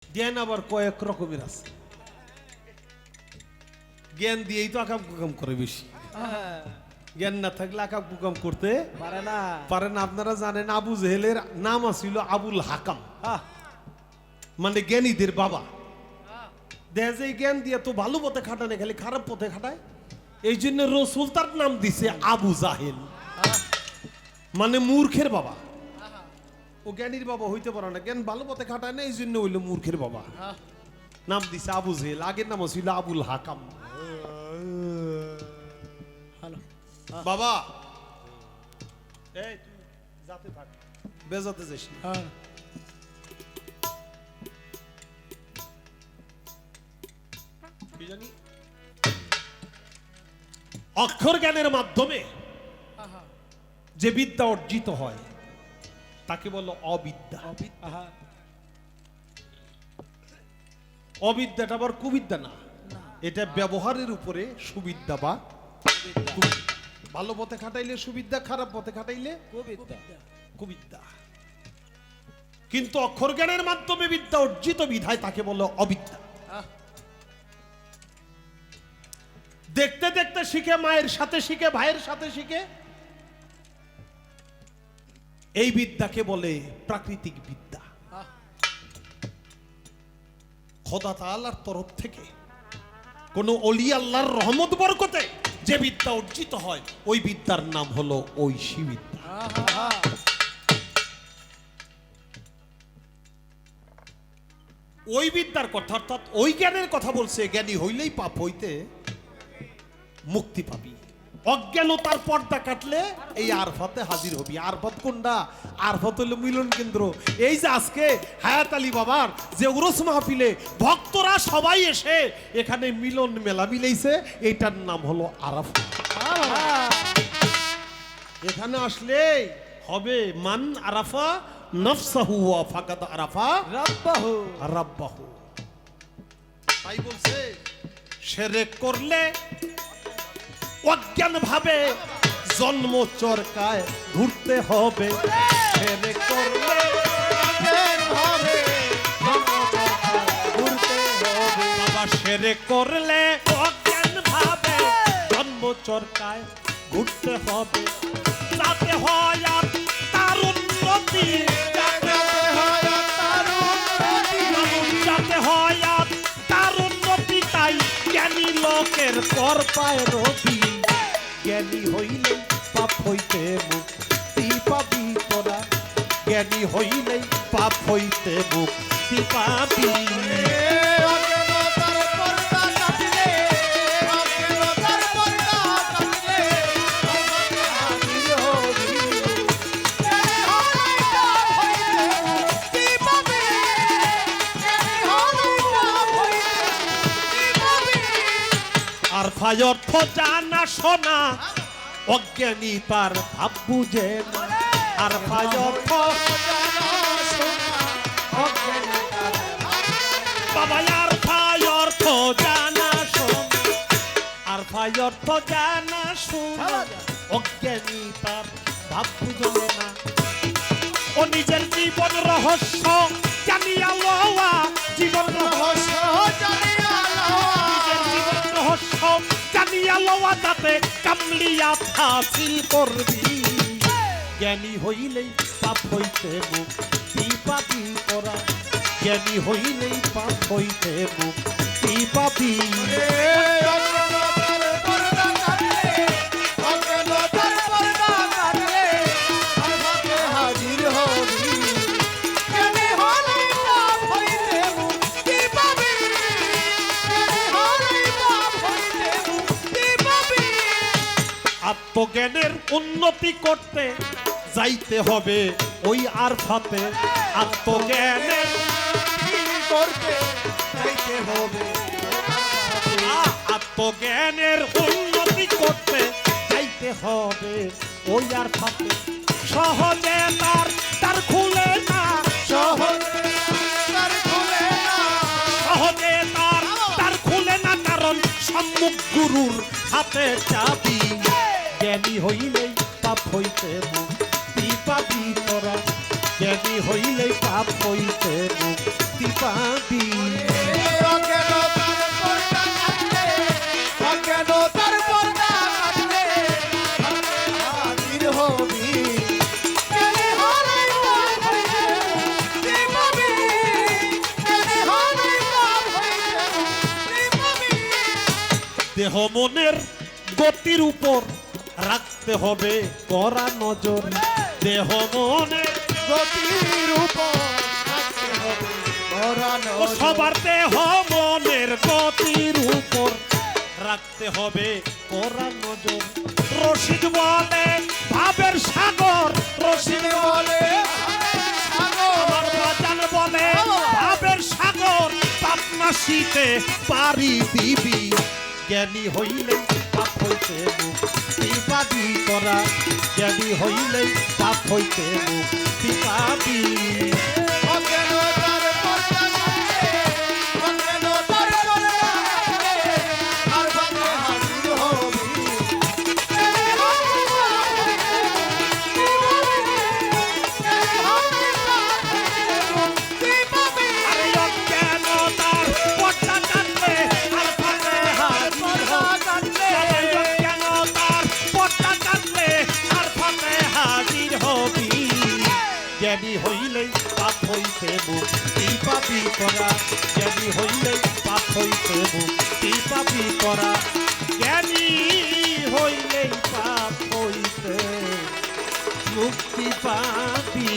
জ্ঞান আবার কয়েক রকমের আছে। জ্ঞান দিয়েই তো আকাম কুকাম করে বেশি। জ্ঞান না থাকলে আকাম কুকাম করতে পারে না। আপনারা জানেন আবু জেহেলের নাম ছিল আবুল হাকাম, মানে জ্ঞানীদের বাবা। দেখা যায় জ্ঞান দিয়ে তো ভালো পথে খাটানে, খালি খারাপ পথে খাটায়। এই জন্য রসুল তার নাম দিছে আবু জাহেল, মানে মূর্খের বাবা। ও জ্ঞানীর বাবা হইতে পারে না, জ্ঞান ভালো পথে খাটায় না, এই জন্য হইল মূর্খের বাবা। নাম দিছে আবু জেহেল, আগের নাম ছিল আবুল হাকাম। বাবা এই তুই যাতে থাক, বেজাতে যাস না। কি জানি অক্ষর জ্ঞানের মাধ্যমে যে বিদ্যা অর্জিত হয় তাকে বলো অবিদ্যা। অবিদ্যাটা আবার কুবিদ্যা না, এটা ব্যবহারের উপরে সুবিদ্যা বা ভালো পথে খাটাইলে সুবিদ্যা, খারাপ পথে খাটাইলে কুবিদ্যা। কিন্তু অক্ষর জ্ঞানের মাধ্যমে বিদ্যা অর্জিত বিধায় তাকে বলো অবিদ্যা। দেখতে দেখতে শিখে, মায়ের সাথে শিখে, ভাইয়ের সাথে শিখে, এই বিদ্যাকে বলে প্রাকৃতিক বিদ্যা। খোদা তাআলার তরফ থেকে কোন ওলি আল্লাহর রহমত বরকতে যে বিদ্যা অর্জিত হয় ওই বিদ্যার নাম হলো ঐশী বিদ্যা। ওই বিদ্যার কথা, অর্থাৎ ওই জ্ঞানের কথা বলছে। জ্ঞানী হইলেই পাপ হইতে মুক্তি পাবি। অজ্ঞানতার পর্দা কাটলে এই আরফাতে হাজির হবি। আরফাত কোনটা? আরফাত হলো মিলন কেন্দ্র। এই যে আজকে হায়াত আলী বাবার যে উরস মাহফিলে ভক্তরা সবাই এসে এখানে মিলন মেলা মিলাইছে, এইটার নাম হলো আরাফা। এখানে আসলে হবে মান আরাফা নফসাহু ওয়া ফাকাদ আরাফা রাব্বাহু রাব্বাহু। তাই বলছে শিরক করলে অজ্ঞান ভাবে জন্ম চরকায় ঘুরতে হবে। শিরক করলে অজ্ঞান ভাবে জন্ম চরকায় ঘুরতে হবে। বাবা শিরক করলে অজ্ঞান ভাবে জন্ম চরকায় ঘুরতে হবে। যাতে হয় আর তার উন্নতি, যাতে হয় আর তার উন্নতি, তাই জ্ঞানী লোকের পর পায় রবি। জ্ঞানী হইলে পাপ হইতে মুক্তি পাবি তোরা। জ্ঞানী হইলে পাপ হইতে মুক্তি পাবি। আরফায় অর্থ জানা শোনা, অজ্ঞানী তার ভাব বুঝে না। আরফায় অর্থ বাবা, আরফায় অর্থ জানা শোনা, আরফায় অর্থ জানা শোনা, অজ্ঞানী তার ভাব বুঝে না। ও নিজের জীবন রহস্য জানিয়া লওয়া, জীবন রহস্য জানিয়া লওয়া, যাতে কামলিয়া হাসিল করবি। জ্ঞানী হইলেই পাপ হইতে মুক্তি পাবি তোরা। জ্ঞানী হইলেই পাপ হইতে মুক্তি পাবি। আত্মজ্ঞানের উন্নতি করতে যাইতে হবে ওই আরফাতে। আত্মজ্ঞানের করতে যাইতে হবে, আত্মজ্ঞানের উন্নতি করতে যাইতে হবে ওই আরফাতে। সহজে তার খুলে না, সহজে তার খুলে না, কারণ সম্মুখ গুরুর হাতে চাবি। জ্ঞানী হইলেই পাপ হইতে মুক্তি পাবি তোরা। জ্ঞানী হইলে পাপ হইতে মুক্তি পাবি। অজ্ঞানতার পর্দা কাটলে হাজির হবি। জ্ঞানী হলেই পাপ হইতে মুক্তি পাবি। জ্ঞানী হলেই পাপ হইতে মুক্তি পাবি। দেহ মনের গতির উপর রাখতে হবে কড়া নজর। দেহ মনের গতির উপর রাখতে হবে কড়া ও নজর। সবার দেহ মনের গতির উপর রাখতে হবে কড়া নজর। রশিদ বলে ভাবের সাগর, রশিদ বলে আমার বাজান বলে ভাবের সাগর, পাপনাশীতে পারি দিবি। জ্ঞানী হইলে পাপ হইতে মুক্তি পাবি তোরা। জ্ঞানী হইলে পাপ হইতে মুক্তি পাবি। অজ্ঞানতার পর্দা কাটলে, অজ্ঞানতার পর্দা কাটলে আর ভাবে হাজির হবি। জ্ঞানী হলেই পাপ হইতে মুক্তি পাবি। জ্ঞানী হলেই পাপ হইতে মুক্তি পাবি। আরে অজ্ঞানতার পর্দা কাটলে আর ফাঁদে হাজির হবি। আরে অজ্ঞানতার পর্দা কাটলে আর ফাঁদে হাজির হবি। জ্ঞানী হইলে পাপ হইতে মুক্তি পাবি তোরা। জ্ঞানী হইলে পাপ হইতে মুক্তি পাবি তোরা। জ্ঞানী হইলে পাপ হইতে মুক্তি পাবি।